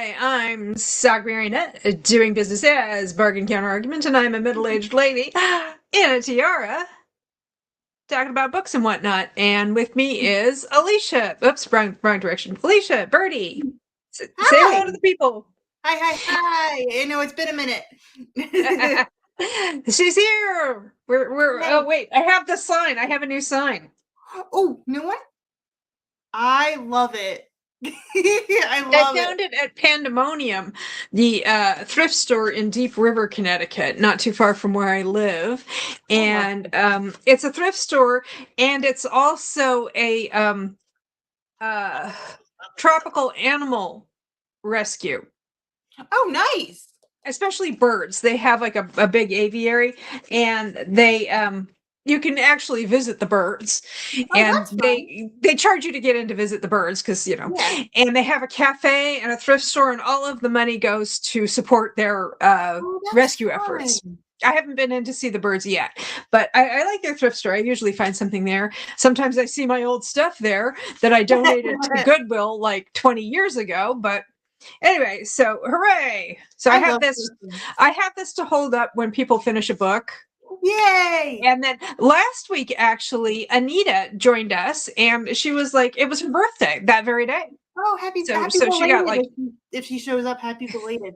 Hi, I'm Sock Marionette, doing business as bargain counter argument, and I'm a middle-aged lady in a tiara talking about books and whatnot. And with me is Alicia. Oops, wrong direction. Alicia, Birdie, say Hi. hello to the people. Hi. I know it's been a minute. She's here. Oh Hey. wait, I have the sign. I have a new sign. Oh, you know what? I love it. I I love it. found it at Pandemonium, the thrift store in Deep River, Connecticut, not too far from where I live. Oh, wow. And it's a thrift store, and it's also a uh, tropical animal rescue, Oh, nice. especially birds. They have like a big aviary, and you can actually visit the birds, Oh, and that's fun. they charge you to get in to visit the birds because Yeah. and they have a cafe and a thrift store, and all of the money goes to support their Oh, that's rescue fun. efforts. I haven't been in to see the birds yet, but I like their thrift store. I usually find something there. Sometimes I see my old stuff there that I donated to Goodwill like 20 years ago, but anyway, so hooray! So I love thrifting. I have this to hold up when people finish a book. Yay. And then last week, actually, Anita joined us, and she was like, it was her birthday that very day. Oh, happy So she got belated like, if she shows up, happy belated.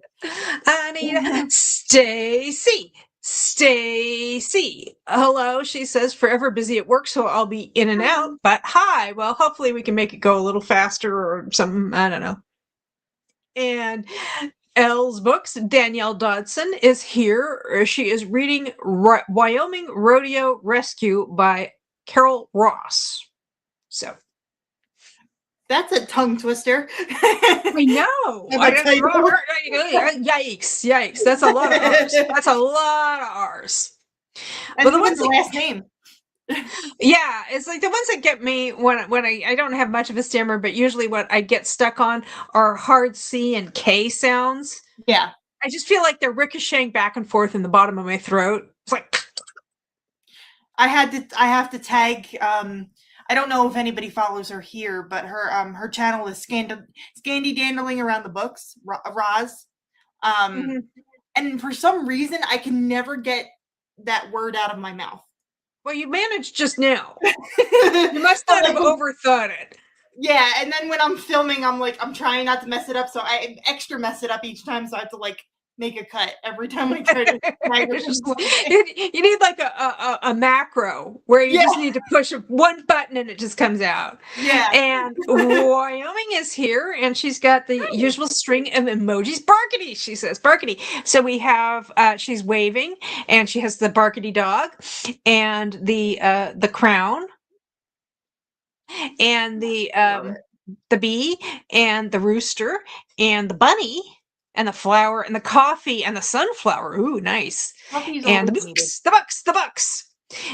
Anita, Stacy, hello. She says, forever busy at work, so I'll be in and out. But hi, well, hopefully we can make it go a little faster or something. I don't know. And Elle's books, Danielle Dodson is here. She is reading Wyoming Rodeo Rescue by Carol Ross. So That's a tongue twister. I know. Yikes. That's a lot of R's. That's a lot of R's. And But the even ones the that, last name. yeah, it's like the ones that get me when I don't have much of a stammer, but usually what I get stuck on are hard C and K sounds. Yeah. I just feel like they're ricocheting back and forth in the bottom of my throat. It's like I have to tag I don't know if anybody follows her here, but her channel is Scandy Dandling Around the Books, Roz. mhm. And for some reason I can never get that word out of my mouth. Well, you managed just now. You must not have overthought it. Yeah, and then when I'm filming, I'm trying not to mess it up, so I extra mess it up each time, so I have to like make a cut every time I try to You need like a macro where you yeah, just need to push one button and it just comes out. yeah. And Wyoming is here, and she's got the usual string of emojis. Barkity, she says, Barkity. So we have she's waving, and she has the Barkity dog, and the crown, and the bee, and the rooster, and the bunny, and the flower, and the coffee, and the sunflower. Ooh, nice. Coffee's And always needed. the books.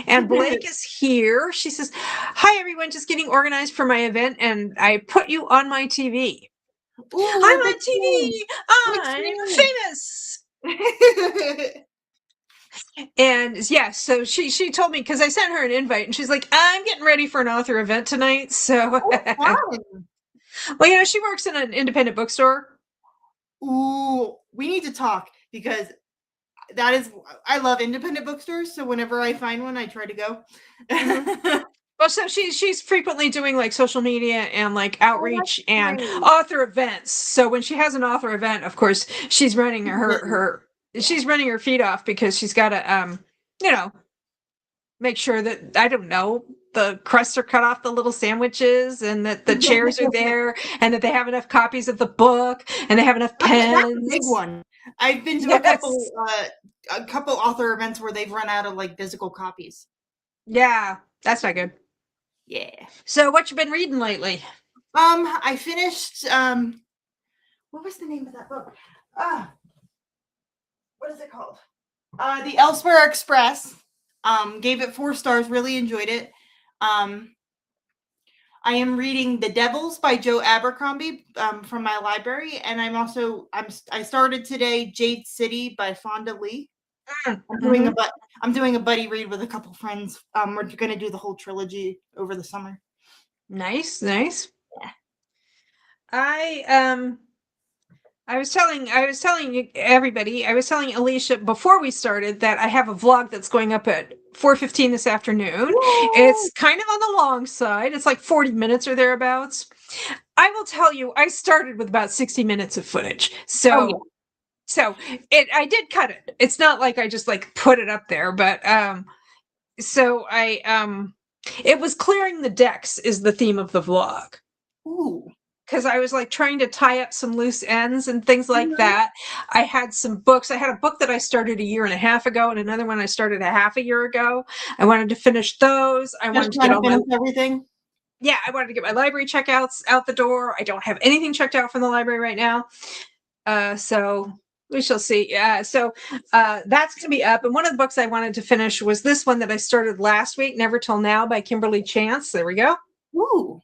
And Blake is here. She says, "Hi everyone, just getting organized for my event, and I put you on my TV. Ooh, I'm big on fan. TV. Big I'm famous." fan. And yeah, so she told me because I sent her an invite, and she's like, "I'm getting ready for an author event tonight." So, Oh, fun. well, she works in an independent bookstore. Ooh, we need to talk because I love independent bookstores, so whenever I find one, I try to go. Mm-hmm. Well, so she's frequently doing like social media and like Oh, that's outreach and great. author events. So when she has an author event, of course, she's running she's running her feet off because she's got to you know, make sure that I don't know, the crusts are cut off the little sandwiches, and that the chairs are there, and that they have enough copies of the book, and they have enough That's a big pens. one. I've been to Yes. a couple author events where they've run out of like physical copies. Yeah, that's not good. Yeah. So what you been reading lately? I finished what was the name of that book? What is it called? The Elsewhere Express. Gave it 4 stars, really enjoyed it. I am reading The Devils by Joe Abercrombie from my library, and I started today Jade City by Fonda Lee. Mm-hmm. I'm doing a buddy read with a couple friends. We're gonna do the whole trilogy over the summer. Nice. Yeah. I I was telling everybody, I was telling Alicia before we started that I have a vlog that's going up at 4:15 this afternoon. Woo! It's kind of on the long side. It's like 40 minutes or thereabouts. I will tell you, I started with about 60 minutes of footage. Oh, yeah. So I did cut it. It's not like I just like put it up there, but so it was clearing the decks is the theme of the vlog. Ooh. Because I was like trying to tie up some loose ends and things like Mhm. that. I had some books. I had a book that I started a year and a half ago, and another one I started a half a year ago. I wanted to finish those. I wanted Just to trying get to all my finish everything. I wanted to get my library checkouts out the door. I don't have anything checked out from the library right now. So we shall see. So that's going to be up. And one of the books I wanted to finish was this one that I started last week, Never Till Now by Kimberly Chance. There we go. Ooh.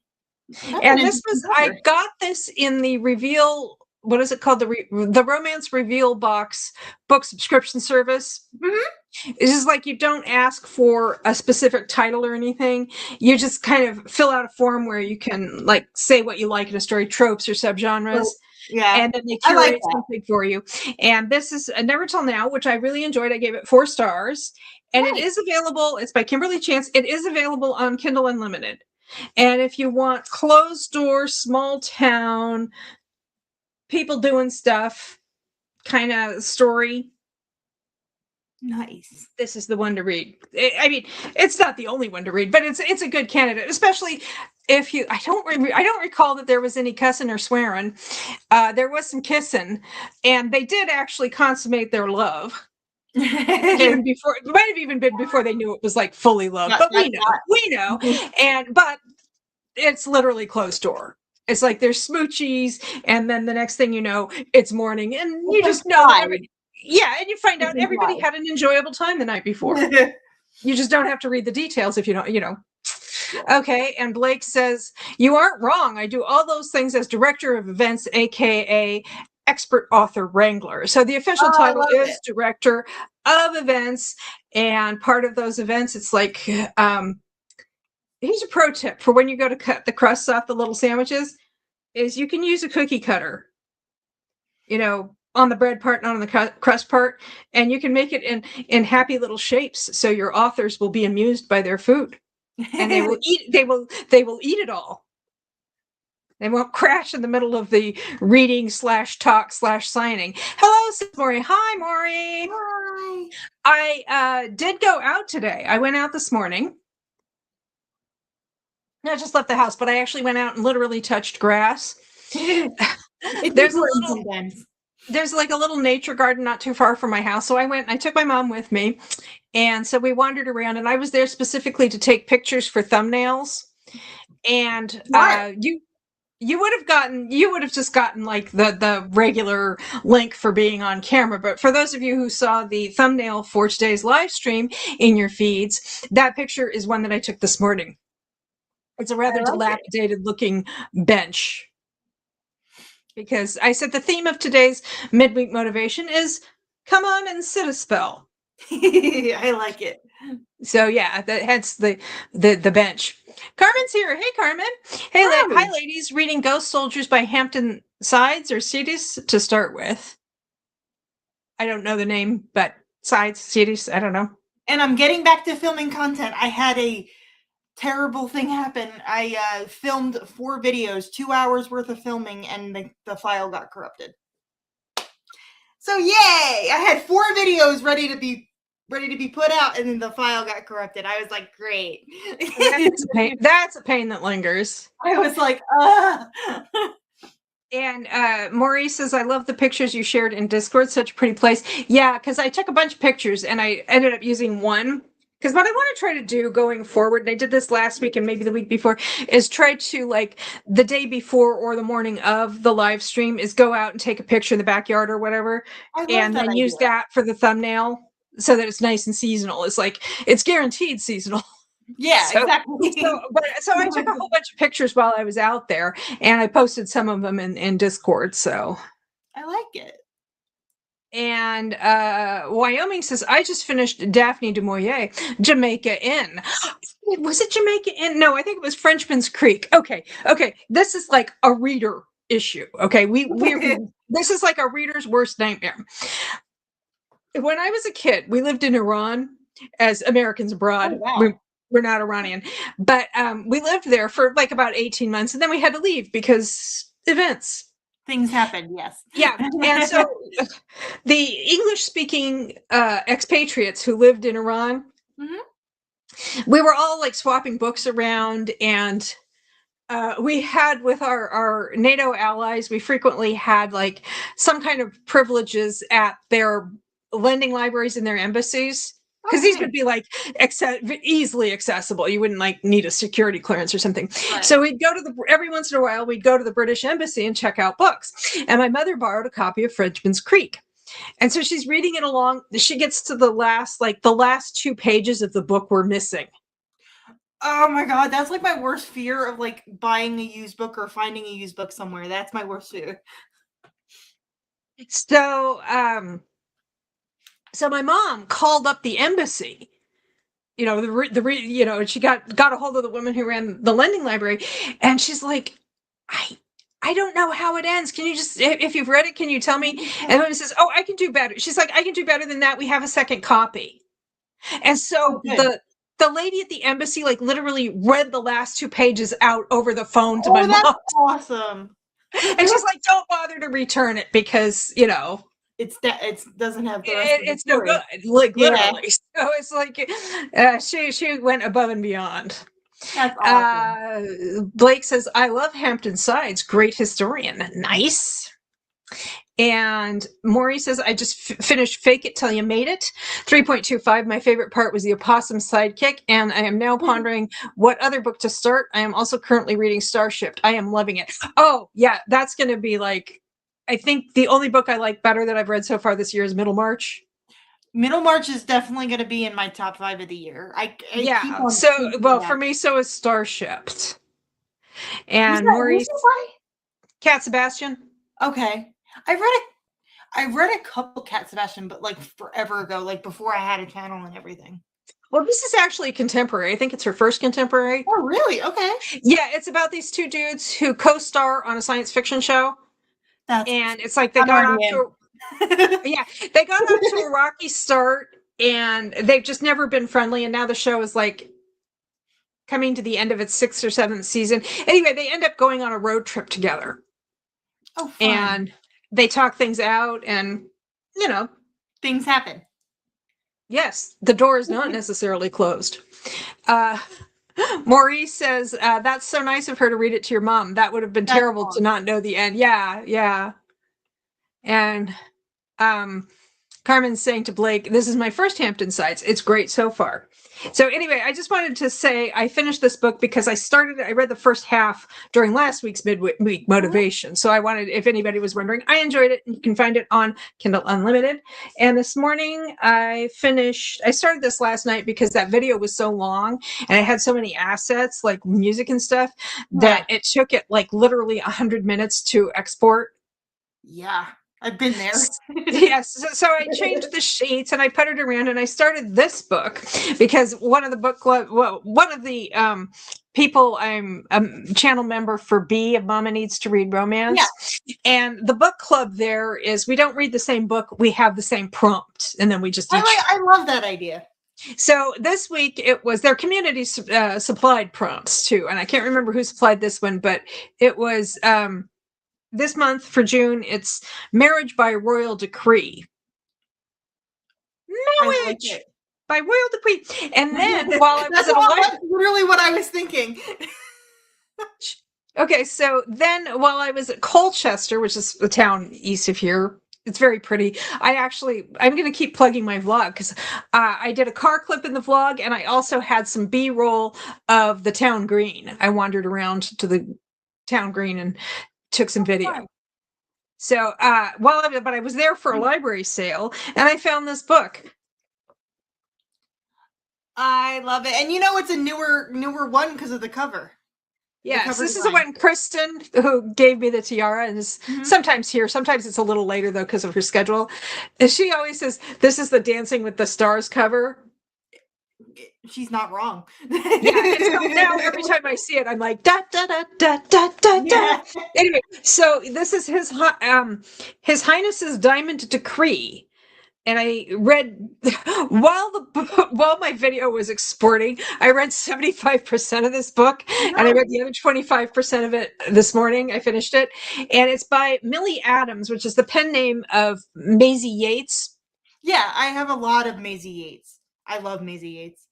And this was, I got this in the Reveal, what is it called? The Romance Reveal Box book subscription service. Mm-hmm. It's just like you don't ask for a specific title or anything. You just kind of fill out a form where you can like say what you like in a story, tropes or subgenres. Yeah. And then they curate something for you. And this is Never Till Now, which I really enjoyed. I gave it 4 stars. And it is available. It's by Kimberly Chance. It is available on Kindle Unlimited. And if you want closed door, small town, people doing stuff kind of story, nice. This is the one to read. I mean, it's not the only one to read, but it's a good candidate, especially if you. I don't recall that there was any cussing or swearing. There was some kissing, and they did actually consummate their love. Even before, it might have even been before they knew it was like fully love, but we know, but it's literally closed door. It's like there's smoochies, and then the next thing you know, it's morning, and you just know that and you find out everybody had an enjoyable time the night before. You just don't have to read the details if you don't, Okay, and Blake says, you aren't wrong. I do all those things as director of events, aka expert author wrangler. So the official title is director of events, and part of those events, it's like, here's a pro tip for when you go to cut the crusts off the little sandwiches, is you can use a cookie cutter, on the bread part, not on the crust part, and you can make it in happy little shapes, so your authors will be amused by their food, and they will eat it all. They won't crash in the middle of the reading / talk / signing. Hello, says Maury. Hi, Maury. Hi. I did go out today. I went out this morning. I just left the house, but I actually went out and literally touched grass. There's like a little nature garden not too far from my house. So I went and I took my mom with me. And so we wandered around, and I was there specifically to take pictures for thumbnails. And you would have just gotten like the regular link for being on camera. But for those of you who saw the thumbnail for today's live stream in your feeds, that picture is one that I took this morning. It's a rather dilapidated looking bench. Because I said the theme of today's midweek motivation is come on and sit a spell. I like it. So yeah, hence the bench. Carmen's here. Hey, Carmen. Hey, hi, ladies. Reading Ghost Soldiers by Hampton Sides or Cedes to start with. I don't know the name, but Sides, Cedes, I don't know. And I'm getting back to filming content. I had a terrible thing happen. I filmed 4 videos, 2 hours worth of filming, and the file got corrupted. So yay! I had 4 videos ready to be put out, and then the file got corrupted. I was like, great. That's a pain that lingers. I was like, And Maurice says, I love the pictures you shared in Discord. Such a pretty place. Yeah, because I took a bunch of pictures, and I ended up using one. Because what I want to try to do going forward, and I did this last week and maybe the week before, is try to, like, the day before or the morning of the live stream is go out and take a picture in the backyard or whatever, and then use that for the thumbnail so that it's nice and seasonal. It's like, it's guaranteed seasonal. Yeah, exactly. So I took a whole bunch of pictures while I was out there, and I posted some of them in Discord, so. I like it. And Wyoming says, I just finished Daphne du Maurier, Jamaica Inn. Was it Jamaica Inn? No, I think it was Frenchman's Creek. Okay. This is like a reader issue. Okay, we're This is like a reader's worst nightmare. When I was a kid, we lived in Iran as Americans abroad. Oh, wow. We're not Iranian, but we lived there for like about 18 months, and then we had to leave because events. Things happen, yes. Yeah, and so the English-speaking expatriates who lived in Iran, we were all like swapping books around, and we had with our NATO allies, we frequently had like some kind of privileges at their lending libraries in their embassies. Because these would be like easily accessible. You wouldn't like need a security clearance or something. Right. So we'd go to every once in a while, we'd go to the British Embassy and check out books. And my mother borrowed a copy of Frenchman's Creek. And so she's reading it along. She gets to the last 2 pages of the book were missing. Oh my God, that's like my worst fear of like buying a used book or finding a used book somewhere. That's my worst fear. So my mom called up the embassy, you know, she got a hold of the woman who ran the lending library, and she's like, I don't know how it ends. Can you just, if you've read it, can you tell me? And the woman says, oh, I can do better. She's like, I can do better than that. We have a second copy. And so the lady at the embassy, like, literally read the last 2 pages out over the phone to my mom. That's awesome. And she's like, don't bother to return it because, you know, it doesn't have the rest it's no good, like literally. So it's like she went above and beyond. That's awesome. Blake says, I love Hampton Sides, great historian. Nice. And Maury says, I just finished Fake It Till You Made It. 3.25. My favorite part was the opossum sidekick, and I am now pondering what other book to start. I am also currently reading Starship. I am loving it. Oh, yeah, that's going to be like, I think the only book I like better that I've read so far this year is Middlemarch. Middlemarch is definitely going to be in my top 5 of the year. For me, so is Starship. And Maurice, Cat Sebastian. Okay, I read a couple Cat Sebastian, but like forever ago, like before I had a channel and everything. Well, this is actually contemporary. I think it's her first contemporary. Oh, really? Okay. Yeah, it's about these 2 dudes who co-star on a science fiction show. And it's like they got off to a rocky start, and they've just never been friendly. And now the show is like coming to the end of its 6th or 7th season. Anyway, they end up going on a road trip together. Oh, fun. And they talk things out, and you know, things happen. Yes, the door is not necessarily closed. Maurice says, that's so nice of her to read it to your mom. That would have been terrible to not know the end. Yeah. And Carmen's saying to Blake, this is my first Hampton Sides. It's great so far. So anyway, I just wanted to say I finished this book because I read the first half during last week's Midweek Motivation. So I wanted, if anybody was wondering, I enjoyed it. You can find it on Kindle Unlimited. And this morning I started this last night because that video was so long and it had so many assets like music and stuff that it took it like literally 100 minutes to export. Yeah. I've been there. Yes. So I changed the sheets and I put it around, and I started this book because one of the people, I'm a channel member for B of Mama Needs to Read Romance. Yeah. And the book club there is, we don't read the same book. We have the same prompt. And then we just, I love that idea. So this week it was their community supplied prompts too. And I can't remember who supplied this one, but it was, this month for June, it's Marriage by Royal Decree. Marriage by Royal Decree. And then while I was that's literally what I was thinking. Okay, so then while I was at Colchester, which is the town east of here, it's very pretty. I'm going to keep plugging my vlog because I did a car clip in the vlog, and I also had some B-roll of the town green. I wandered around to the town green and took some video. So but I was there for a library sale, and I found this book. I love it. And you know, it's a newer one because of the cover. Yes, this is the one Kristen, who gave me the tiara, and is sometimes here. Sometimes it's a little later, though, because of her schedule. And she always says, this is the Dancing with the Stars cover. she's not wrong. Yeah, and so now every time I see it, I'm like da da da da da da da. Yeah. Anyway, so this is His Highness's Diamond Decree. And I read while my video was exporting, I read 75% of this book, and I read the other 25% of it this morning. I finished it, and it's by Millie Adams, which is the pen name of Maisie Yates. Yeah, I have a lot of Maisie Yates. I love Maisie Yates.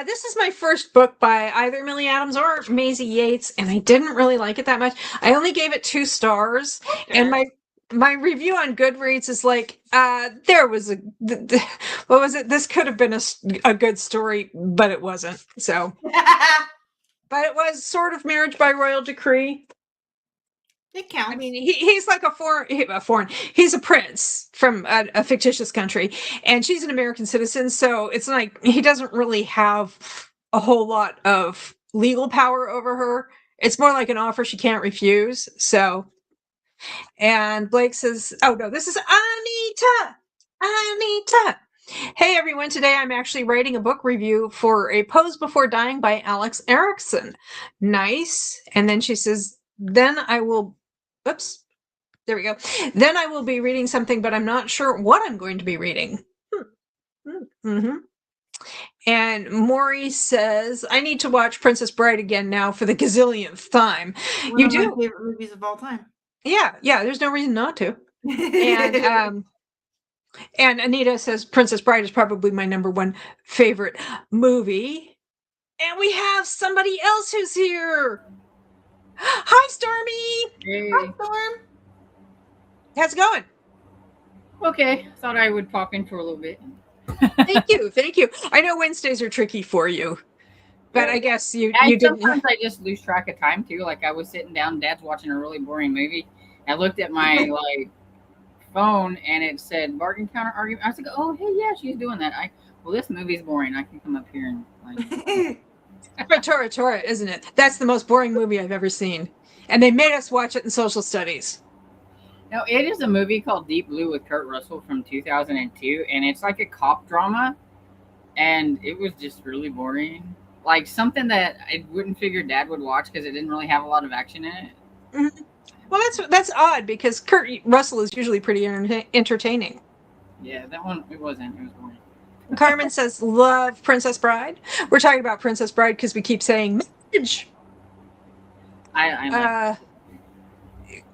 This is my first book by either Millie Adams or Maisie Yates, and I didn't really like it that much. I only gave it 2 stars, and my review on Goodreads is like, there was what was it? This could have been a good story, but it wasn't. So, but it was sort of marriage by royal decree. It counts. I mean, he's like a foreign. He's a prince from a fictitious country, and she's an American citizen. So it's like he doesn't really have a whole lot of legal power over her. It's more like an offer she can't refuse. So, and Blake says, "Oh no, this is Anita. Anita. Hey everyone, today I'm actually writing a book review for A Pose Before Dying by Alex Erickson. Nice." And then she says, "Then I will." Oops. There we go. Then I will be reading something, but I'm not sure what I'm going to be reading. Mm-hmm. And Maury says, I need to watch Princess Bride again now for the gazillionth time. One of my favorite movies of all time. Yeah, there's no reason not to. And Anita says Princess Bride is probably my #1 favorite movie. And we have somebody else who's here. Hi, Stormy. Hey. Hi, Storm. How's it going? Okay, thought I would pop in for a little bit. Thank you. I know Wednesdays are tricky for you, but I guess you didn't. Sometimes I just lose track of time too. Like I was sitting down, Dad's watching a really boring movie. I looked at my phone and it said bargain counter argument. I was like, oh hey, yeah, she's doing that. Well, this movie's boring. I can come up here and But Tora, isn't it? That's the most boring movie I've ever seen, and they made us watch it in social studies. No, it is a movie called Deep Blue with Kurt Russell from 2002, and it's like a cop drama, and it was just really boring. Like something that I wouldn't figure Dad would watch because it didn't really have a lot of action in it. Mm-hmm. Well, that's odd because Kurt Russell is usually pretty entertaining. Yeah, that one, it wasn't. It was boring. Carmen says, love Princess Bride. We're talking about Princess Bride because we keep saying marriage. I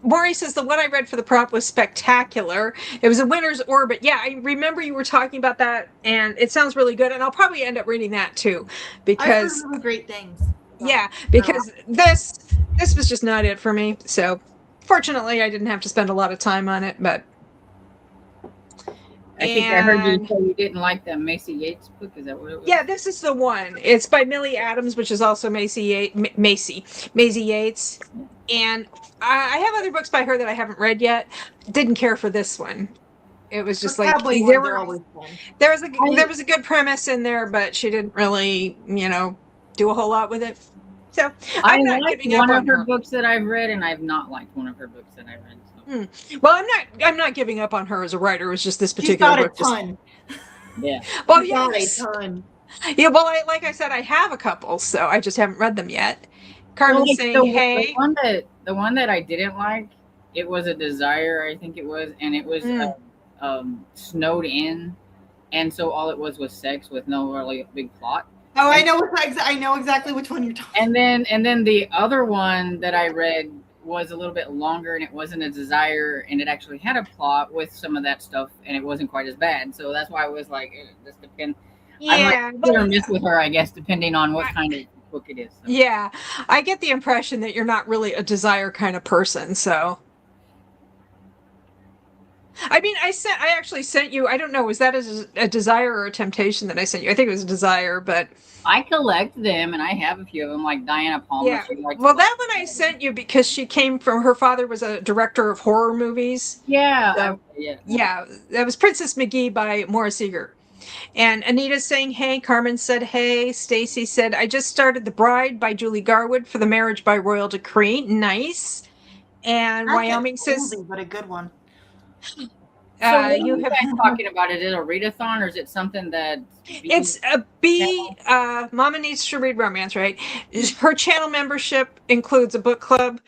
Maury says the one I read for the prompt was spectacular. It was a Winter's Orbit. Yeah, I remember you were talking about that, and it sounds really good. And I'll probably end up reading that too, because I've heard really great things. Yeah, because this was just not it for me. So, fortunately, I didn't have to spend a lot of time on it. But I think I heard you say you didn't like the Maisie Yates book. Is that what it was? Yeah, this is the one. It's by Millie Adams, which is also Maisie Yates. And I have other books by her that I haven't read yet. Didn't care for this one. It was just like there was a good premise in there, but she didn't really, do a whole lot with it. So I'm not giving up on one of her books that I've read, and I've not liked one of her books that I've read. So. Well, I'm not giving up on her as a writer. It was just this particular book. She's got a ton. Yeah. Well, yes. Got a ton. Yeah. Well, like I said, I have a couple, so I just haven't read them yet. Carmen's saying, "Hey." The one that I didn't like, it was a Desire, I think it was, and it was snowed in, and so all it was sex with no really big plot. Oh, I know exactly which one you're talking. And then the other one that I read was a little bit longer, and it wasn't a Desire, and it actually had a plot with some of that stuff, and it wasn't quite as bad. So that's why I was like, this depends. Yeah, I might hit or miss with her, I guess, depending on what kind of book it is. So. Yeah, I get the impression that you're not really a Desire kind of person. So, I mean, I actually sent you. I don't know, was that a Desire or a Temptation that I sent you? I think it was a Desire, but I collect them, and I have a few of them, like Diana Palmer. Yeah. Well, that one I sent you because she came from, her father was a director of horror movies. Yeah. So, yeah, that was Princess McGee by Maura Seeger. And Anita's saying, hey. Carmen said, hey. Stacy said, I just started The Bride by Julie Garwood for the Marriage by Royal Decree. Nice. And Wyoming says, but a good one. So what are You you have guys talking about? Is it a readathon or is it something that it's a B. Mama needs to read romance, right? Her channel membership includes a book club,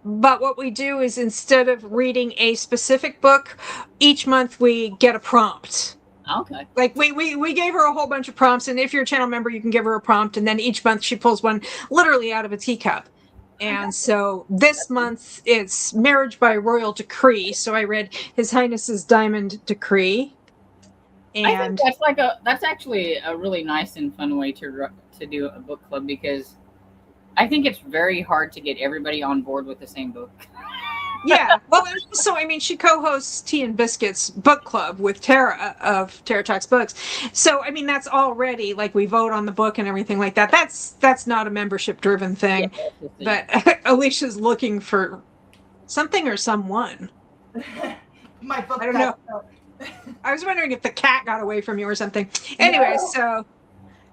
but what we do is instead of reading a specific book, each month we get a prompt. Okay. Like we gave her a whole bunch of prompts, and if you're a channel member, you can give her a prompt, and then each month she pulls one literally out of a teacup. And so this month it's Marriage by Royal Decree. So I read His Highness's Diamond Decree. I think And that's actually a really nice and fun way to do a book club because I think it's very hard to get everybody on board with the same book. yeah, well, so I mean, she co-hosts Tea and Biscuits book club with Tara of Tara Talks Books. So I mean, that's already like we vote on the book and everything like that. That's not a membership driven Yeah, thing. But Alicia's looking for something or someone. My book I don't got I was wondering if the cat got away from you or something. Anyway, so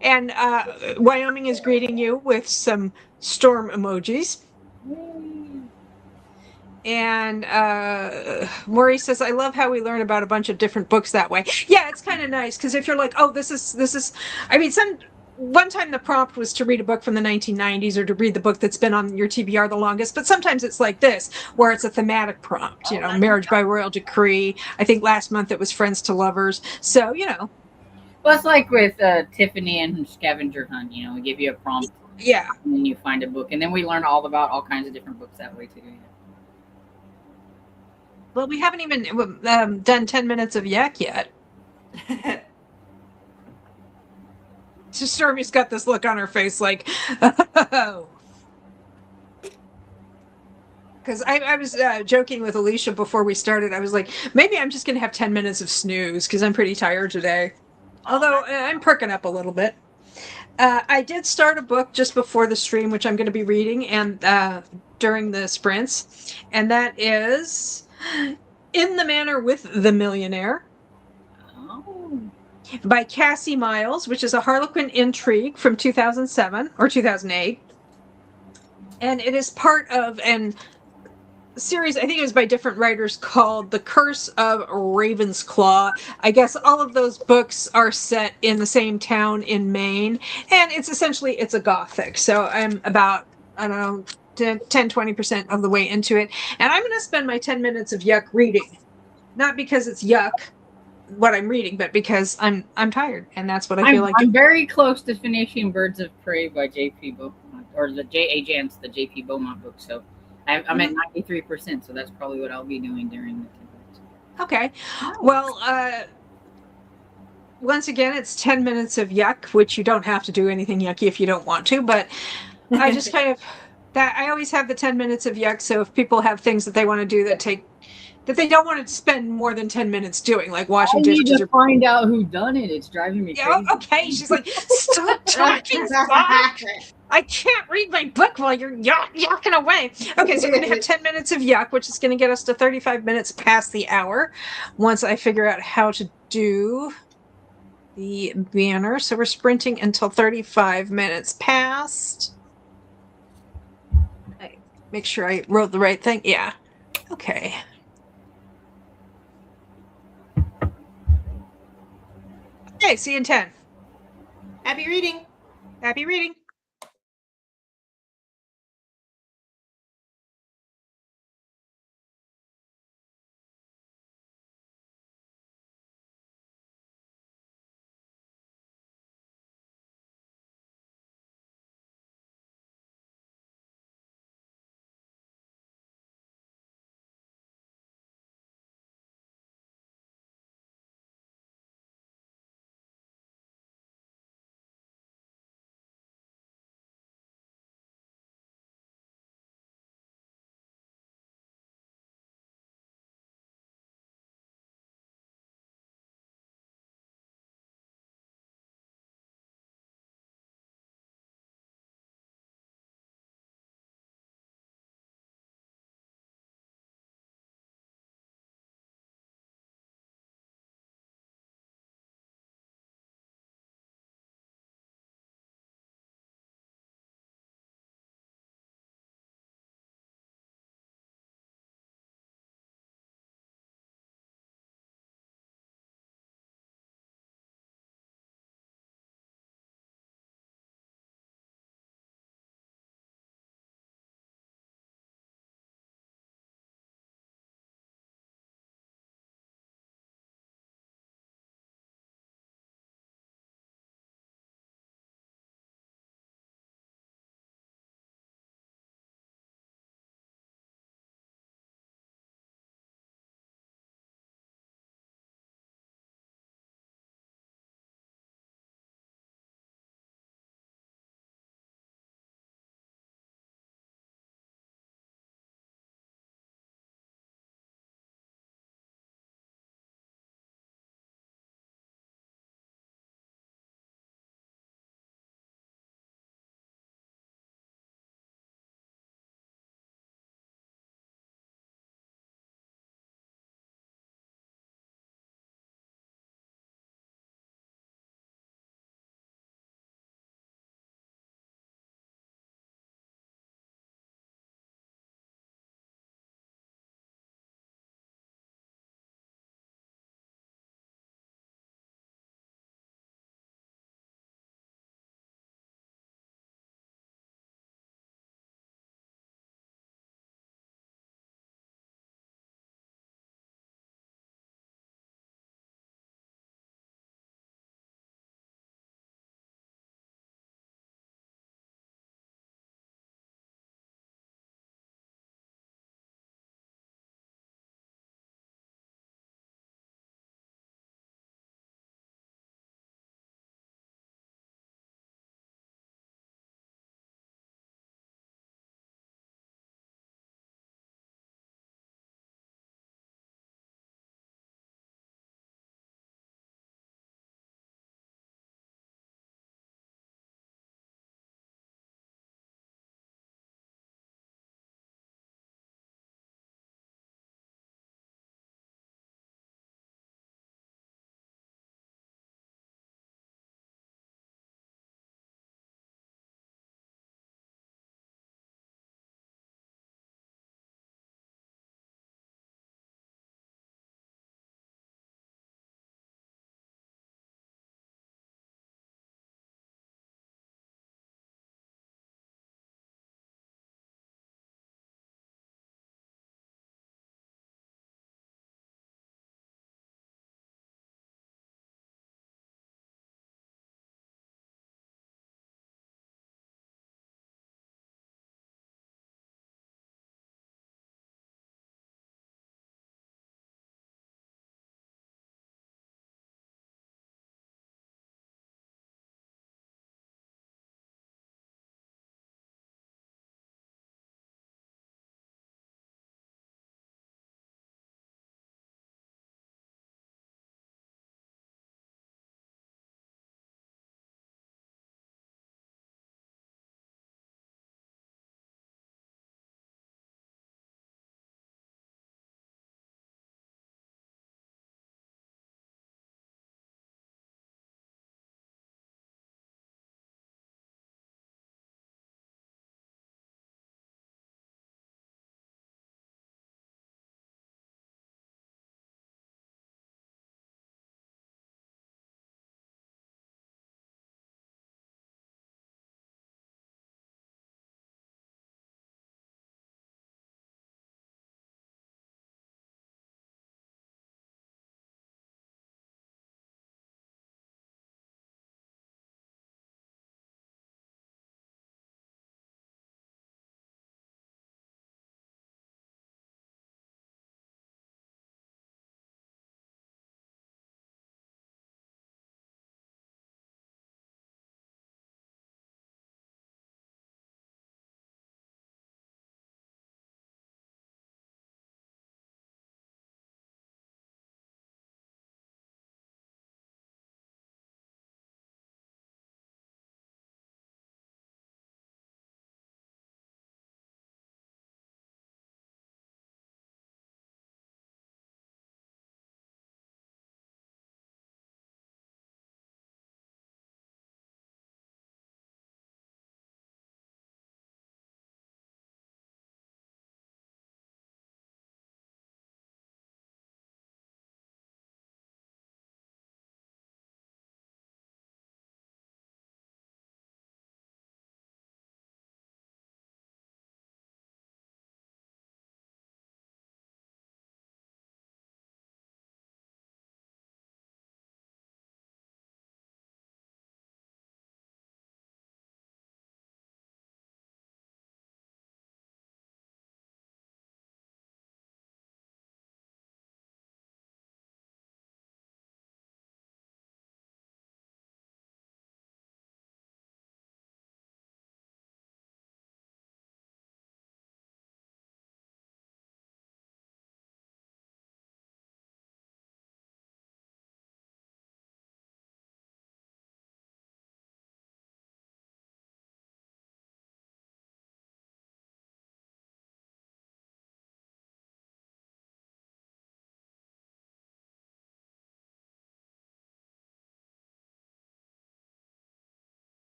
and Wyoming is greeting you with some storm emojis. And Maurice says, "I love how we learn about a bunch of different books that way." Yeah, it's kind of nice because if you're like, "Oh, this is," I mean, one time the prompt was to read a book from the 1990s or to read the book that's been on your TBR the longest, but sometimes it's like this where it's a thematic prompt. You know, Marriage by Royal Decree. I think last month it was Friends to Lovers. So Well, it's like with Tiffany and Scavenger Hunt. You know, we give you a prompt yeah. and then you find a book, and then we learn all about all kinds of different books that way too. Well, we haven't even done 10 minutes of yak yet. So Stormy's got this look on her face like, oh. Because I was joking with Alicia before we started. I was like, maybe I'm just going to have 10 minutes of snooze because I'm pretty tired today. Although I'm perking up a little bit. I did start a book just before the stream, which I'm going to be reading and during the sprints. And that is In the Manor with the Millionaire. Oh. By Cassie Miles, which is a Harlequin intrigue from 2007 or 2008. And it is part of an series, I think it was by different writers, called The Curse of Ravensclaw. I guess all of those books are set in the same town in Maine, and it's a gothic. So I'm about, I don't know, 10-20% of the way into it, and I'm going to spend my 10 minutes of yuck reading. Not because it's yuck what I'm reading, but because I'm tired, and that's what I feel like. I'm very close to finishing Birds of Prey by J.P. Beaumont, or the J.A. Jance, the J.P. Beaumont book. So I'm at 93%. So that's probably what I'll be doing during the 10 minutes. Okay. Well, once again, it's 10 minutes of yuck, which you don't have to do anything yucky if you don't want to, but I just kind of I always have the 10 minutes of yuck. So if people have things that they want to do that they don't want to spend more than 10 minutes doing, like washing dishes or find out who done it. It's driving me crazy. Okay, she's like, stop talking, Spock. I can't read my book while you're yucking away. Okay, so we're gonna have 10 minutes of yuck, which is gonna get us to 35 minutes past the hour once I figure out how to do the banner. So we're sprinting until 35 minutes past. Make sure I wrote the right thing. Yeah. Okay. Okay, see you in 10. Happy reading. Happy reading.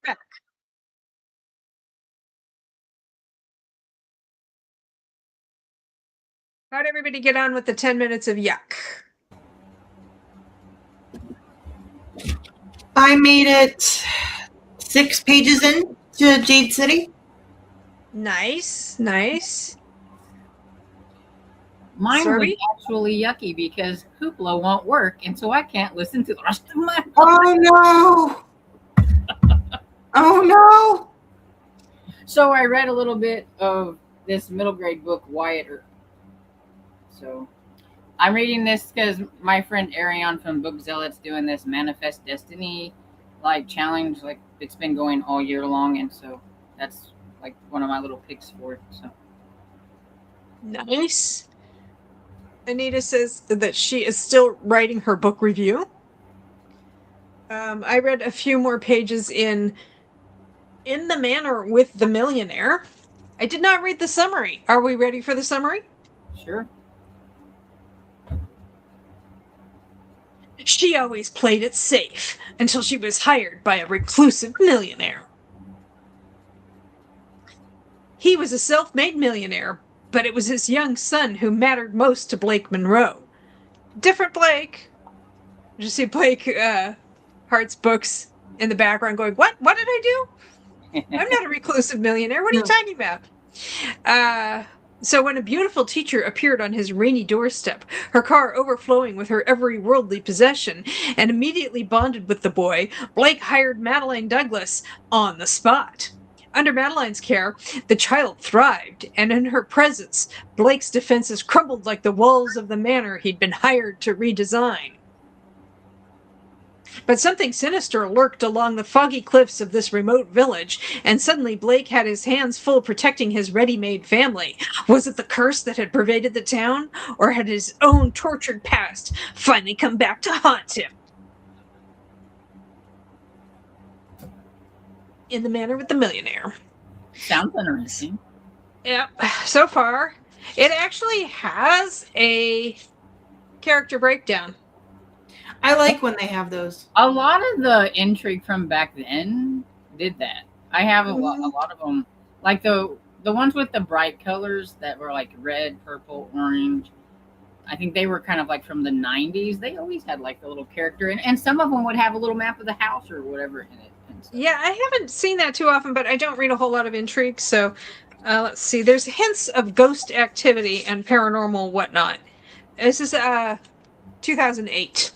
back. How'd everybody get on with the 10 minutes of yuck? I made it 6 pages in to Jade City. Nice, nice. Mine Sorry? was actually yucky because Hoopla won't work, and so I can't listen to the rest of my. Oh no! Oh no! So I read a little bit of this middle grade book, Wyatt Earp. So I'm reading this because my friend Ariane from Book Zealot's doing this Manifest Destiny like challenge, like it's been going all year long, and so that's like one of my little picks for it. So Nice. Anita says that she is still writing her book review. I read a few more pages in the Manor with the Millionaire. I did not read the summary. Are we ready for the summary? sure. She always played it safe until she was hired by a reclusive millionaire. He was a self-made millionaire, but it was his young son who mattered most to Blake Monroe. Different Blake. Did you see Blake Hart's books in the background going, what? What did I do? I'm not a reclusive millionaire. What are you talking about? So when a beautiful teacher appeared on his rainy doorstep, her car overflowing with her every worldly possession, and immediately bonded with the boy, Blake hired Madeline Douglas on the spot. Under Madeline's care, the child thrived, and in her presence, Blake's defenses crumbled like the walls of the manor he'd been hired to redesign. But something sinister lurked along the foggy cliffs of this remote village, and suddenly Blake had his hands full protecting his ready-made family. Was it the curse that had pervaded the town, or had his own tortured past finally come back to haunt him? In the Manor with the Millionaire. Sounds interesting. Yep, so far, it actually has a character breakdown. I like when they have those. A lot of the intrigue from back then did that. I have a lot of them, like the ones with the bright colors that were like red, purple, orange. I think they were kind of like from the 90s. They always had like a little character, and some of them would have a little map of the house or whatever in it. Yeah, I haven't seen that too often, but I don't read a whole lot of intrigue. So let's see. There's hints of ghost activity and paranormal whatnot. This is 2008.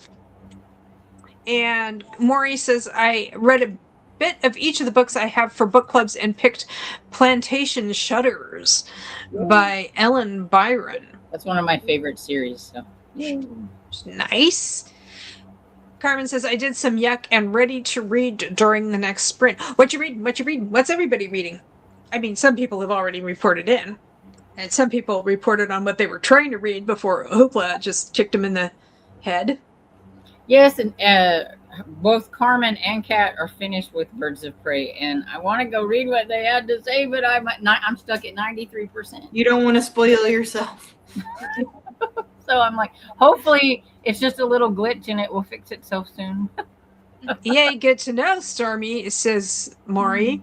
And Maury says, I read a bit of each of the books I have for book clubs and picked Plantation Shutters by Ellen Byron. That's one of my favorite series. So. Nice. Carmen says, I did some yuck and ready to read during the next sprint. What you reading? What you reading? What's everybody reading? I mean, some people have already reported in, and some people reported on what they were trying to read before Hoopla just kicked them in the head. Yes, and both Carmen and Kat are finished with Birds of Prey, and I want to go read what they had to say, but I'm stuck at 93%. You don't want to spoil yourself. So I'm like, hopefully it's just a little glitch and it will fix itself soon. Yay, good to know, Stormy, says Maury.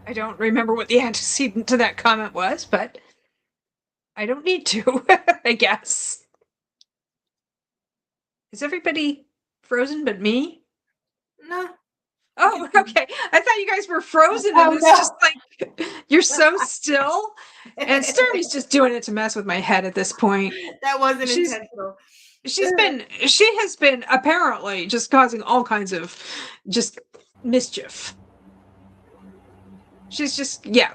I don't remember what the antecedent to that comment was, but I don't need to, I guess. Is everybody frozen but me? No. Oh, okay. I thought you guys were frozen, and it's just like you're so still. And Stormy's just doing it to mess with my head at this point. That wasn't intentional. She has been apparently just causing all kinds of just mischief. She's just, yeah.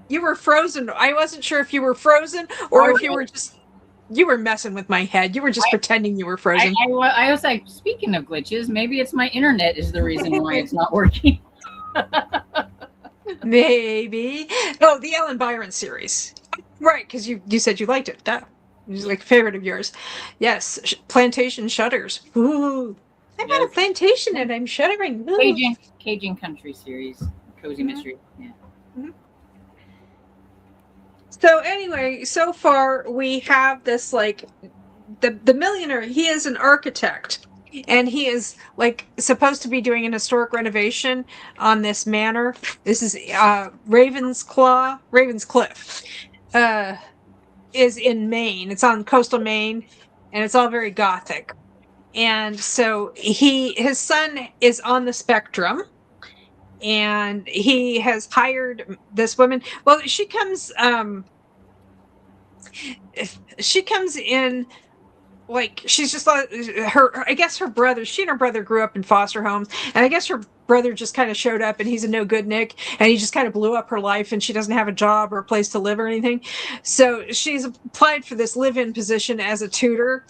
You were frozen. I wasn't sure if you were frozen or if you were just, you were messing with my head. You were just pretending you were frozen. I was like, speaking of glitches, maybe it's my internet is the reason why it's not working. Maybe. Oh, the Ellen Byron series. Right, because you said you liked it. That was like a favorite of yours. Yes, Plantation Shutters. Ooh. I'm on a plantation and I'm shuddering. Cajun Country series. Cozy mystery. Yeah. Mm-hmm. So anyway, so far we have this like the millionaire, he is an architect and he is like supposed to be doing an historic renovation on this manor. This is Ravens Cliff. Is in Maine. It's on coastal Maine, and it's all very gothic. And so his son is on the spectrum, and he has hired this woman. Well, she comes in like she's just like her. I guess her brother. She and her brother grew up in foster homes, and I guess her brother just kind of showed up, and he's a no good Nick, and he just kind of blew up her life, and she doesn't have a job or a place to live or anything. So she's applied for this live-in position as a tutor,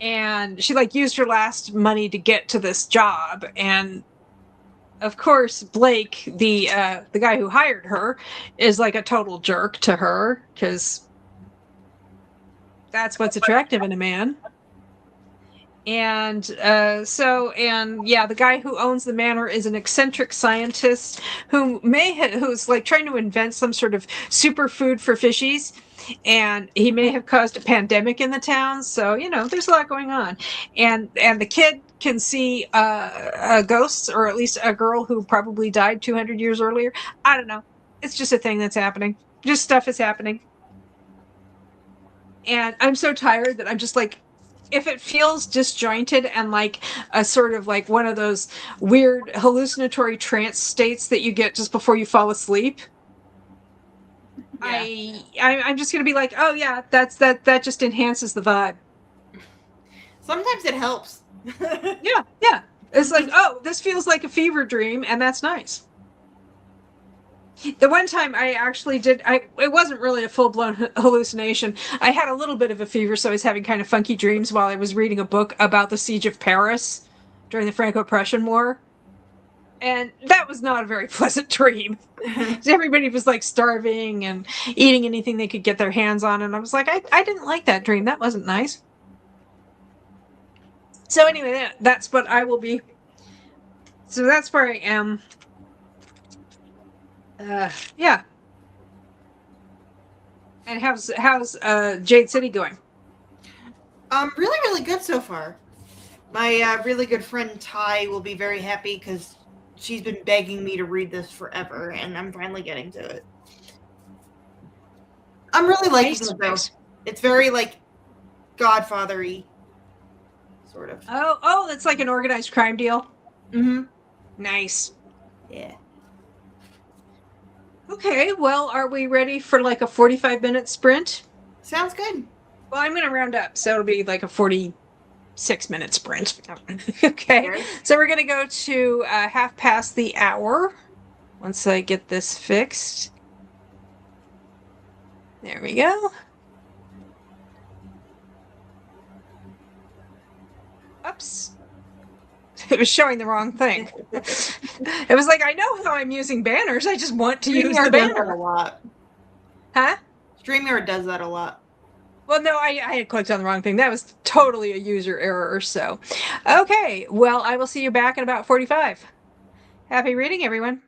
and she like used her last money to get to this job. And of course, Blake, the guy who hired her, is like a total jerk to her because that's what's attractive in a man. And yeah, the guy who owns the manor is an eccentric scientist who's like trying to invent some sort of superfood for fishies, and he may have caused a pandemic in the town. So there's a lot going on, and the kid can see ghosts, or at least a girl who probably died 200 years earlier. I don't know. It's just a thing that's happening. Just stuff is happening, and I'm so tired that I'm just like, if it feels disjointed and like a sort of like one of those weird hallucinatory trance states that you get just before you fall asleep, Yeah. I'm just gonna be like, oh yeah, that just enhances the vibe. Sometimes it helps. Yeah. It's like, oh, this feels like a fever dream, and that's nice. The one time I actually did, it wasn't really a full blown hallucination. I had a little bit of a fever, so I was having kind of funky dreams while I was reading a book about the siege of Paris during the Franco-Prussian War. And that was not a very pleasant dream. Everybody was like starving and eating anything they could get their hands on. And I was like, I didn't like that dream. That wasn't nice. So anyway, that's what I will be. So that's where I am. Yeah. And how's Jade City going? Really, really good so far. My really good friend Ty will be very happy because she's been begging me to read this forever, and I'm finally getting to it. I'm really liking it though. Nice. It's very like Godfather-y, sort of. Oh, that's like an organized crime deal. Mm-hmm. Nice. Yeah. Okay, well, are we ready for like a 45-minute sprint? Sounds good. Well, I'm going to round up, so it'll be like a 46-minute sprint. Okay, Sure. so we're going to go to half past the hour once I get this fixed. There we go. Oops. It was showing the wrong thing. It was like, I know how I'm using banners. I just want to use the StreamYard does that a banner. lot. Huh? StreamYard does that a lot. Well, no, I had clicked on the wrong thing. That was totally a user error. So, okay. Well, I will see you back in about 45. Happy reading, everyone.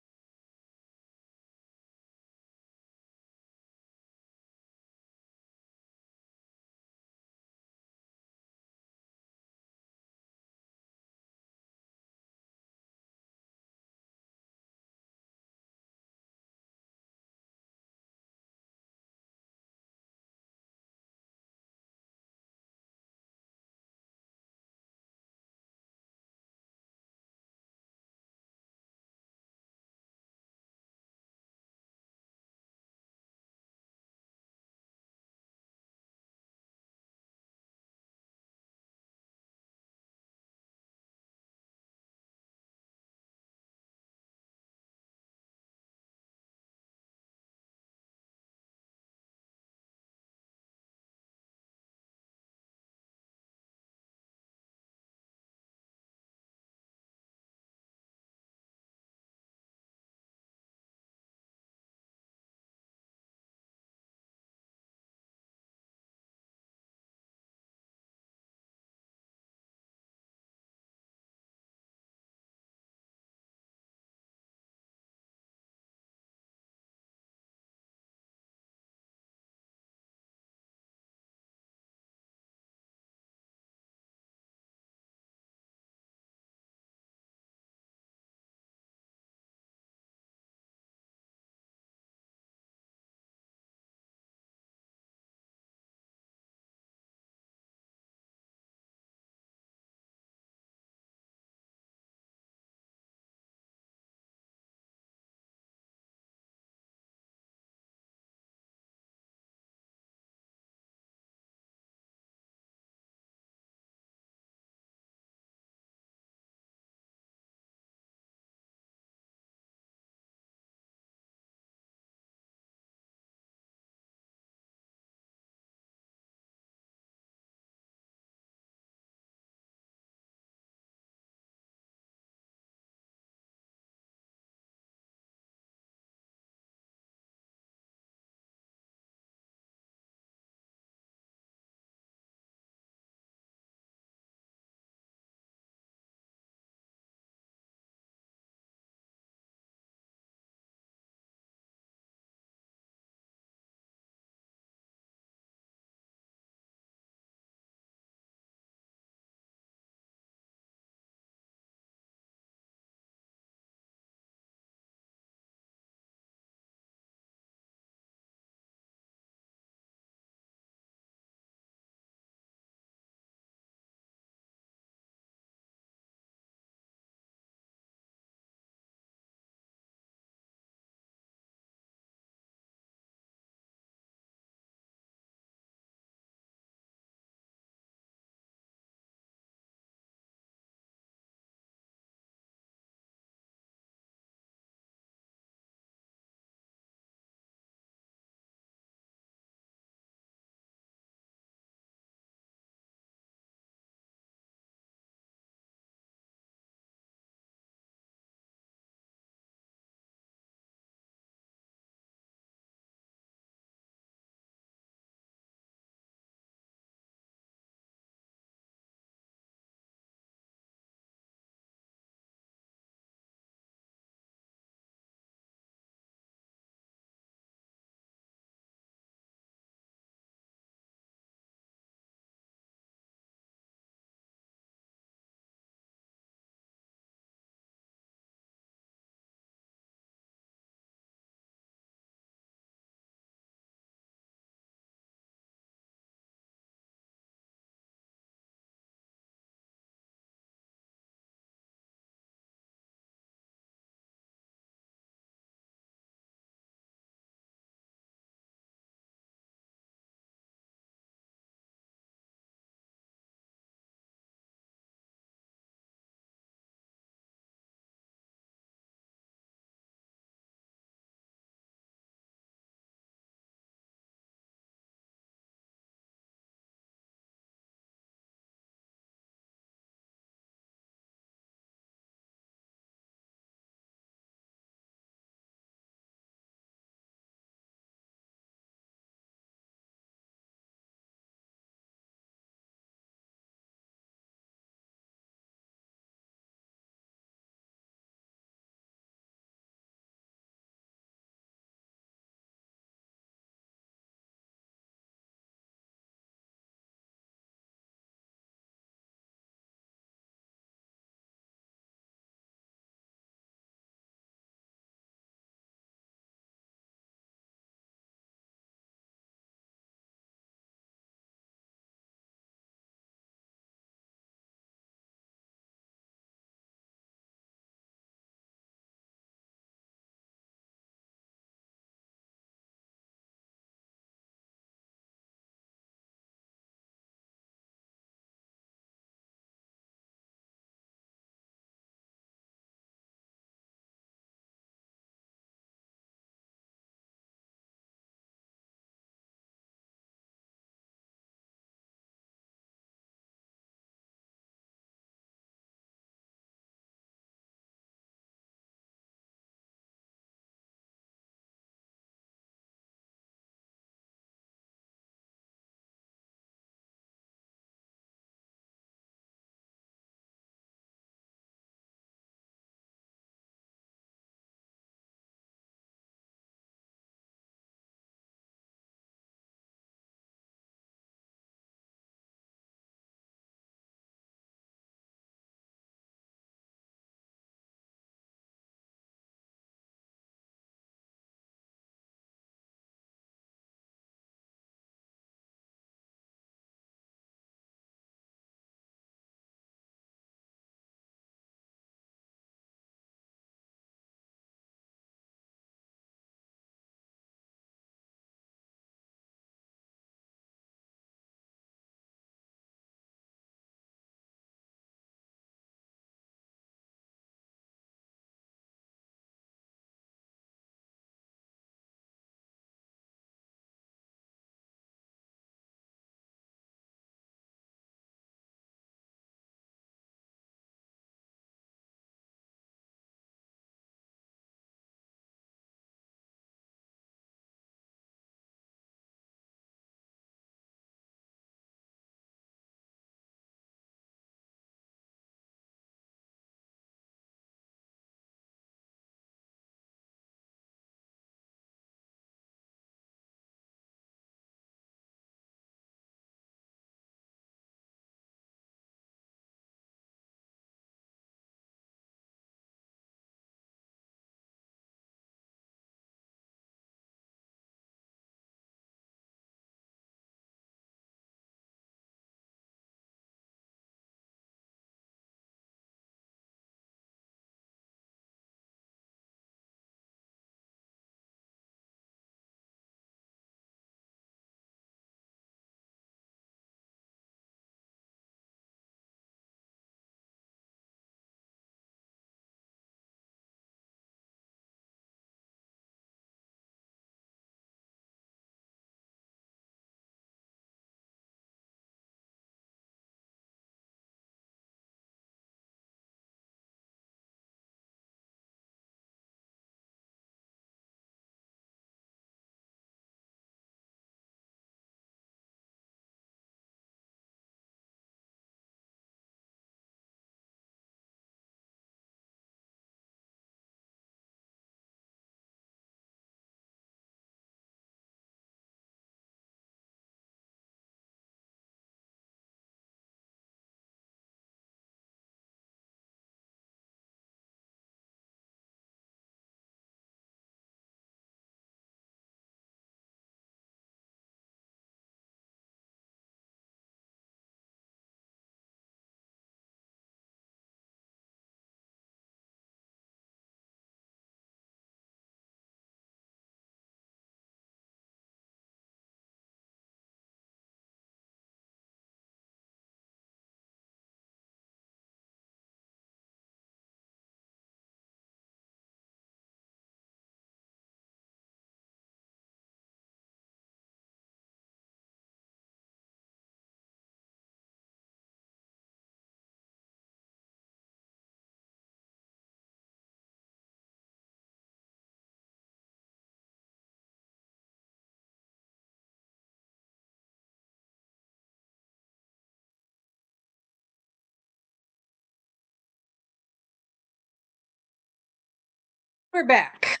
We're back.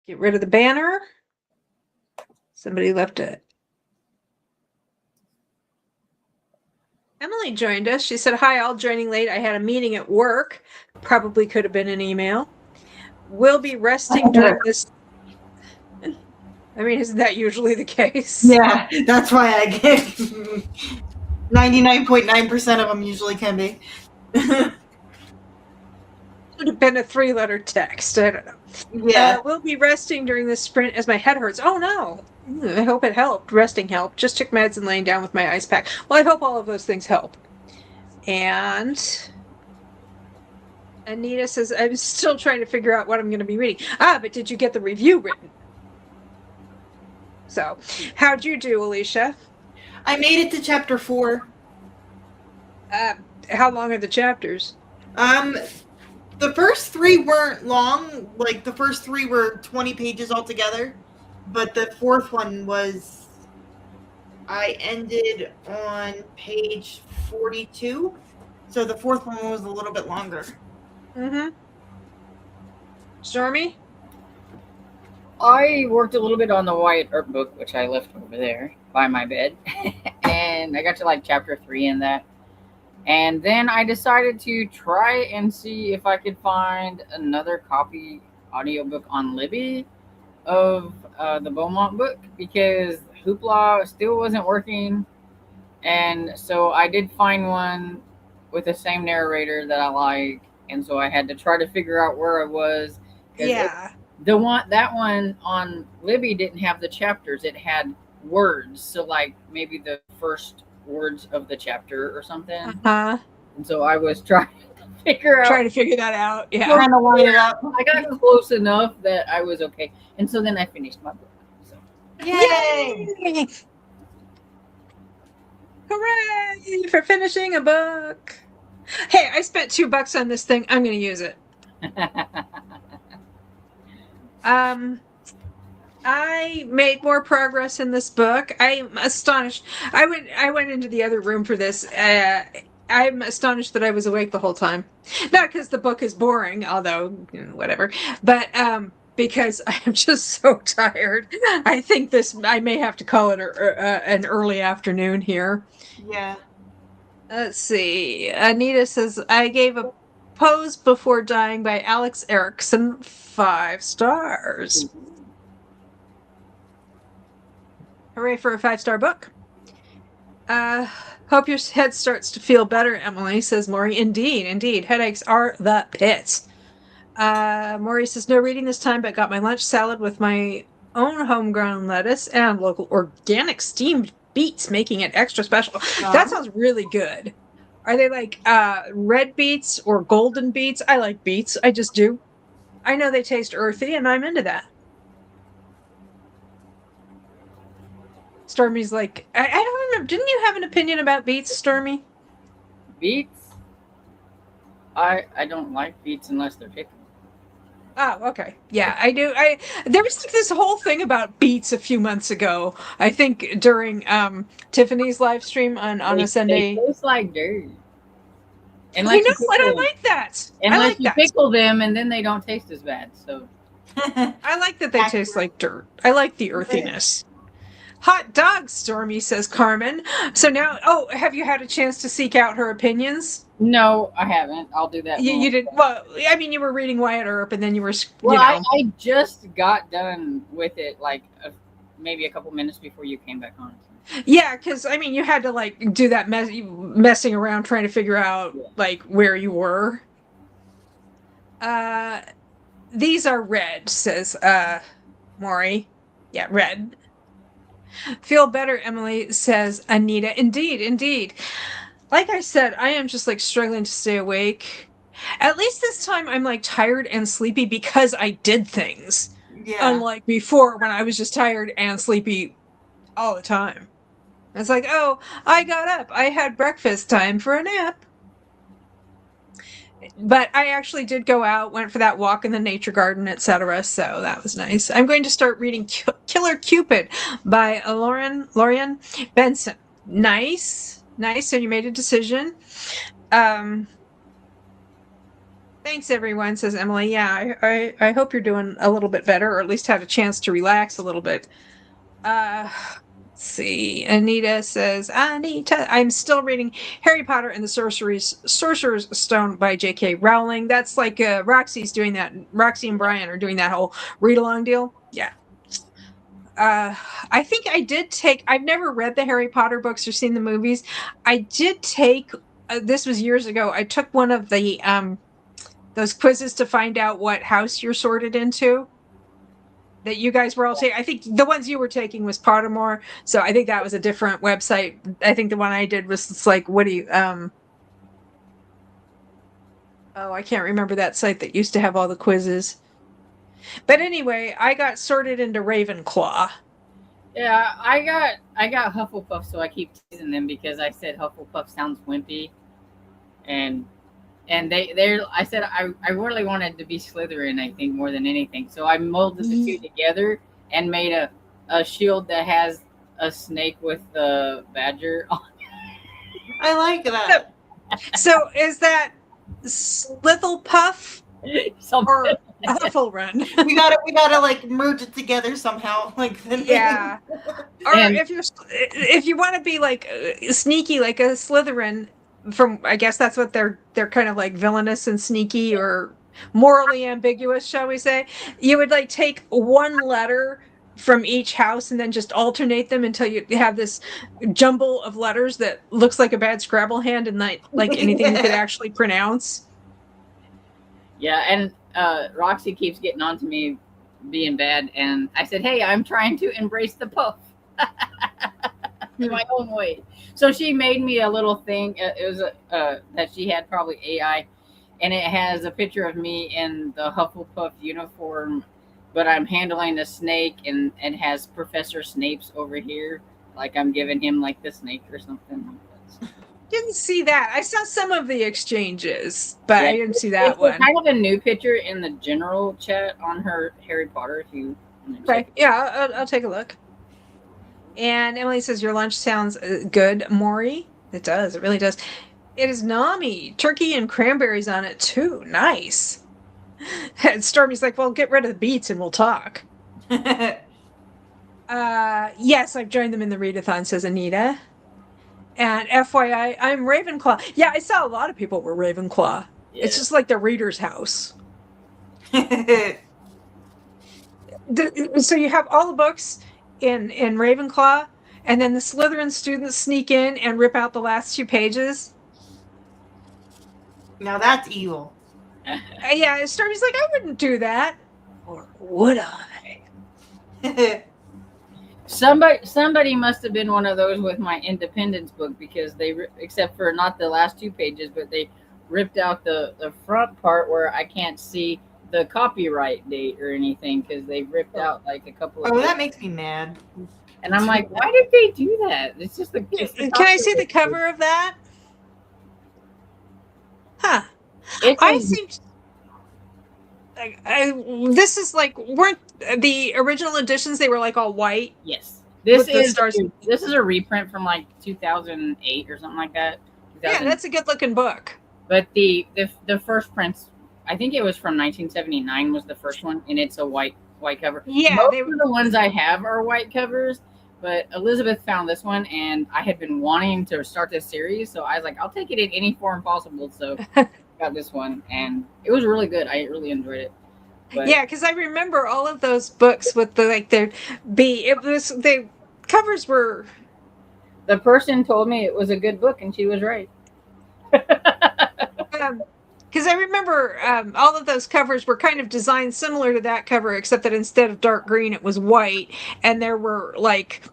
Get rid of the banner. Somebody left it. Emily joined us. She said, "Hi, all joining late. I had a meeting at work. Probably could have been an email. We'll be resting during this." I mean, isn't that usually the case? Yeah, that's why I get 99.9% of them usually can be. Would have been a 3-letter text. I don't know. Yeah. We'll be resting during this sprint as my head hurts. Oh no. I hope it helped. Resting helped. Just took meds and laying down with my ice pack. Well, I hope all of those things help. And Anita says, "I'm still trying to figure out what I'm going to be reading." But did you get the review written? So, how'd you do, Alicia? I made it to chapter 4. How long are the chapters? The first 3 weren't long. Like, the first 3 were 20 pages altogether. But the 4th one was... I ended on page 42. So the 4th one was a little bit longer. Mm-hmm. Stormy? I worked a little bit on the Wyatt Earp book, which I left over there by my bed. And I got to like chapter 3 in that. And then I decided to try and see if I could find another copy audiobook on Libby of the Beaumont book, because Hoopla still wasn't working. And so I did find one with the same narrator that I like. And so I had to try to figure out where I was. Yeah. That one on Libby didn't have the chapters. It had words. So like maybe the first words of the chapter or something. Uh-huh. And so I was trying to figure that out. Yeah. Trying to line it up. I got close enough that I was okay. And so then I finished my book. So. Yay! Hooray for finishing a book. Hey, I spent $2 on this thing. I'm going to use it. I made more progress in this book. I'm astonished. I went into the other room for this. I'm astonished that I was awake the whole time. Not because the book is boring, although whatever, but because I am just so tired. I think I may have to call it an early afternoon here. Yeah. Let's see. Anita says, "I gave a Pose Before Dying by Alex Erickson 5 stars. Hooray for a 5-star book. Hope your head starts to feel better, Emily," says Maury. Indeed. Headaches are the pits. Maury says, "No reading this time, but got my lunch salad with my own homegrown lettuce and local organic steamed beets, making it extra special." That sounds really good. Are they like red beets or golden beets? I like beets. I just do. I know they taste earthy, and I'm into that. Stormy's like, I don't remember. Didn't you have an opinion about beets, Stormy? Beets? I don't like beets unless they're pickled. Oh, okay. Yeah, I do. There was like this whole thing about beets a few months ago. I think during Tiffany's live stream on a Sunday. They taste like dirt. I know, I don't like that. Unless you pickle them, and then they don't taste as bad. So I like that they taste like dirt. I like the earthiness. Hot dog, Stormy, says Carmen. So now, have you had a chance to seek out her opinions? No, I haven't. I'll do that. You did. Well, I mean, you were reading Wyatt Earp, and then you were. I just got done with it, like maybe a couple minutes before you came back on. Yeah, because I mean, you had to like do that messing around trying to figure out like where you were. These are red, says Maury. Yeah, red. Feel better, Emily, says Anita. Indeed. Like I said, I am just like struggling to stay awake. At least this time I'm like tired and sleepy because I did things. Yeah. Unlike before when I was just tired and sleepy all the time. It's like, I got up. I had breakfast, time for a nap. But I actually did go out, went for that walk in the nature garden, etc. So that was nice. I'm going to start reading Killer Cupid by Lorian Benson. Nice. So you made a decision. Thanks, everyone, says Emily. Yeah, I hope you're doing a little bit better, or at least had a chance to relax a little bit. Let's see. Anita says, Anita, I'm still reading Harry Potter and the Sorcerer's Stone by J.K. Rowling. That's like Roxy's doing that. Roxy and Brian are doing that whole read-along deal. Yeah. I think I did take, I've never read the Harry Potter books or seen the movies. I did take, this was years ago, I took one of the, those quizzes to find out what house you're sorted into that you guys were all taking. I think the ones you were taking was Pottermore. So I think that was a different website. I think the one I did was just like, what do you, oh, I can't remember that site that used to have all the quizzes. But anyway, I got sorted into Ravenclaw. Yeah, I got Hufflepuff, so I keep teasing them because I said Hufflepuff sounds wimpy, and I said I really wanted to be Slytherin, I think, more than anything. So I molded the two together and made a shield that has a snake with the badger on it. I like that. So is that Slithlepuff or Hufflerun? we gotta like merge it together somehow. Like yeah. Or if you want to be like sneaky like a Slytherin, from I guess that's what they're kind of like villainous and sneaky or morally ambiguous, shall we say? You would like take one letter from each house and then just alternate them until you have this jumble of letters that looks like a bad Scrabble hand and not like anything you could actually pronounce. Yeah, and Roxy keeps getting on to me being bad, and I said, hey, I'm trying to embrace the puff in my own way. So she made me a little thing. It was that she had probably AI, and it has a picture of me in the Hufflepuff uniform, but I'm handling a snake, and it has Professor Snape's over here, like I'm giving him like the snake or something. Didn't see that. I saw some of the exchanges, but Yeah, I didn't see that one. Kind of a new picture in the general chat on her Harry Potter. If you okay, yeah, I'll take a look. And Emily says your lunch sounds good, Maury. It does. It really does. It is Nami, turkey and cranberries on it too. Nice. And Stormy's like, well, get rid of the beets and we'll talk. Yes, I've joined them in the readathon, says Anita. And FYI, I'm Ravenclaw. Yeah, I saw a lot of people were Ravenclaw. Yeah. It's just like the reader's house. So you have all the books in Ravenclaw, and then the Slytherin students sneak in and rip out the last 2 pages. Now that's evil. Yeah, Stormy's like, I wouldn't do that. Or would I? Somebody must have been one of those with my Independence book, because they, except for not the last 2 pages, but they ripped out the front part where I can't see the copyright date or anything, because they ripped out like a couple of. Oh, that makes me mad. And I'm like, why did they do that? It's just the. Can I see the cover of that? Huh. I seem. This is like, weren't the original editions, they were like all white? Yes. This is a reprint from like 2008 or something like that. Yeah, that's a good looking book. But the first prints, I think it was from 1979 was the first one, and it's a white cover. Yeah, most of the ones I have are white covers, but Elizabeth found this one, and I had been wanting to start this series, so I was like, I'll take it in any form possible. So got this one, and it was really good. I really enjoyed it. But yeah, because I remember all of those books with the the covers were. The person told me it was a good book, and she was right. Because I remember all of those covers were kind of designed similar to that cover, except that instead of dark green, it was white, and there were like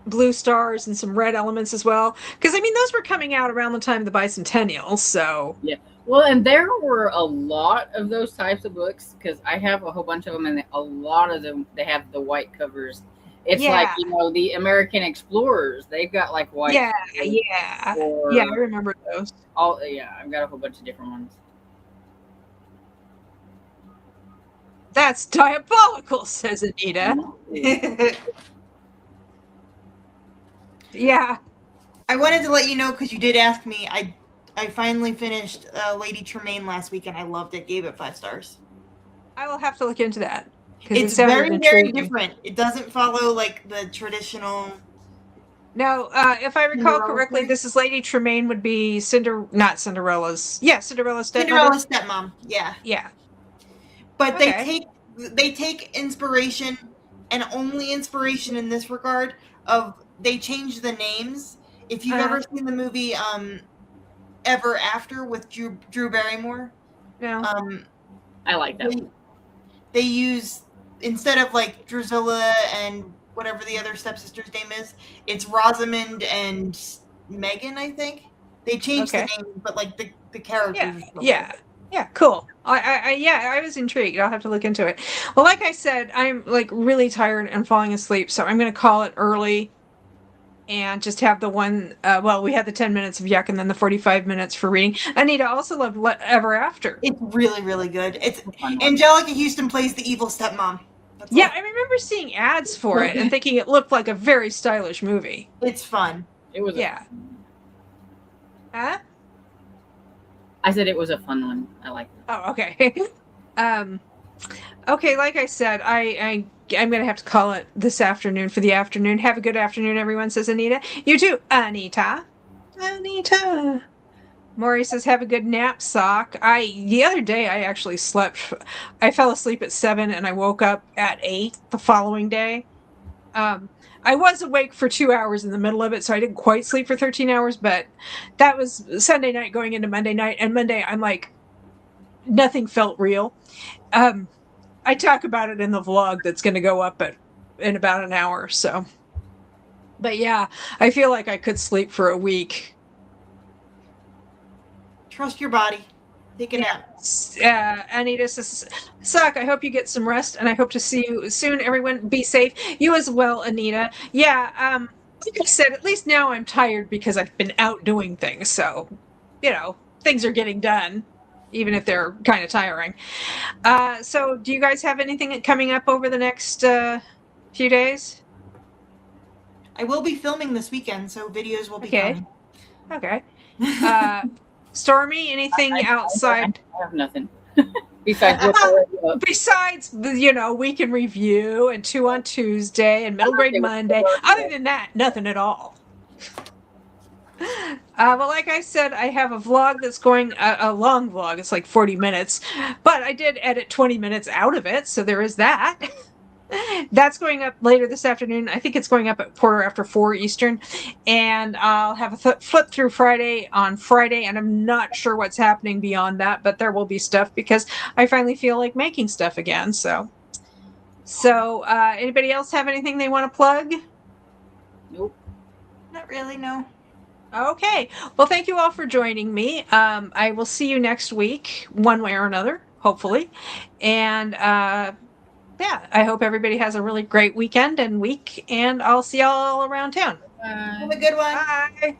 blue stars and some red elements as well. Because I mean, those were coming out around the time of the bicentennial, so yeah. Well, and there were a lot of those types of books, because I have a whole bunch of them, and a lot of them, they have the white covers. It's like, the American Explorers, they've got like white. Yeah, yeah. Yeah, I remember those. I've got a whole bunch of different ones. That's diabolical, says Anita. Yeah. I wanted to let you know, because you did ask me. I finally finished Lady Tremaine last week, and I loved it. Gave it 5 stars. I will have to look into that because it It's sounded very, very intriguing. different. It doesn't follow like the traditional. Now, if I recall Cinderella correctly, story? this is Lady Tremaine would be not Cinderella's. Yeah, Cinderella's stepmother. Cinderella's stepmom. Yeah, Yeah. but Okay. they take inspiration, and only inspiration in this regard, of they change the names. If you've ever seen the movie Ever After with Drew Barrymore, No. I like that one. they use, instead of like Drusilla and whatever the other stepsister's name is, it's Rosamund and Megan, I think. They changed Okay. the names, but like the characters. Yeah. are still Yeah. Yeah. Cool. I was intrigued. I'll have to look into it. Well, like I said, I'm like really tired and falling asleep, so I'm going to call it early and just have the one. Well, we had the 10 minutes of yuck and then the 45 minutes for reading. Anita also loved Ever After. It's really, really good. It's Fun one. Angelica Houston plays the evil stepmom. That's Yeah, all. I remember seeing ads for it and thinking it looked like a very stylish movie. It's fun. It was. Yeah. Huh? I said it was a fun one. I like it. Oh, okay. Okay, like I said, I'm gonna have to call it this afternoon for the afternoon. Have a good afternoon, everyone, says Anita. You too, Anita. Anita. Maury says, have a good nap, Sock. The other day I actually slept. I fell asleep at 7 and I woke up at 8 the following day. I was awake for 2 hours in the middle of it, so I didn't quite sleep for 13 hours, but that was Sunday night going into Monday night, and Monday I'm like, nothing felt real. I talk about it in the vlog that's going to go up in about an hour, so. But yeah, I feel like I could sleep for a week. Trust your body. Take a nap. Anita says, Suck, I hope you get some rest, and I hope to see you soon. Everyone, be safe. You as well, Anita. Yeah, like I said, at least now I'm tired because I've been out doing things, so, things are getting done, even if they're kind of tiring. So do you guys have anything coming up over the next few days? I will be filming this weekend, so videos will be Okay. coming. Okay. Stormy, anything outside? I have nothing besides what's already up. Besides, week in review and 2 on Tuesday and middle grade Monday. Other than that, nothing at all. Well, like I said, I have a vlog that's going, a long vlog. It's like 40 minutes, but I did edit 20 minutes out of it, so there is that. That's going up later this afternoon. I think it's going up at 4:15 Eastern, and I'll have a flip through Friday on Friday, and I'm not sure what's happening beyond that, but there will be stuff because I finally feel like making stuff again. So anybody else have anything they want to plug? Nope. Not really, no. Okay. Well, thank you all for joining me. I will see you next week, one way or another, hopefully. And yeah, I hope everybody has a really great weekend and week, and I'll see y'all around town. Have a good one. Bye.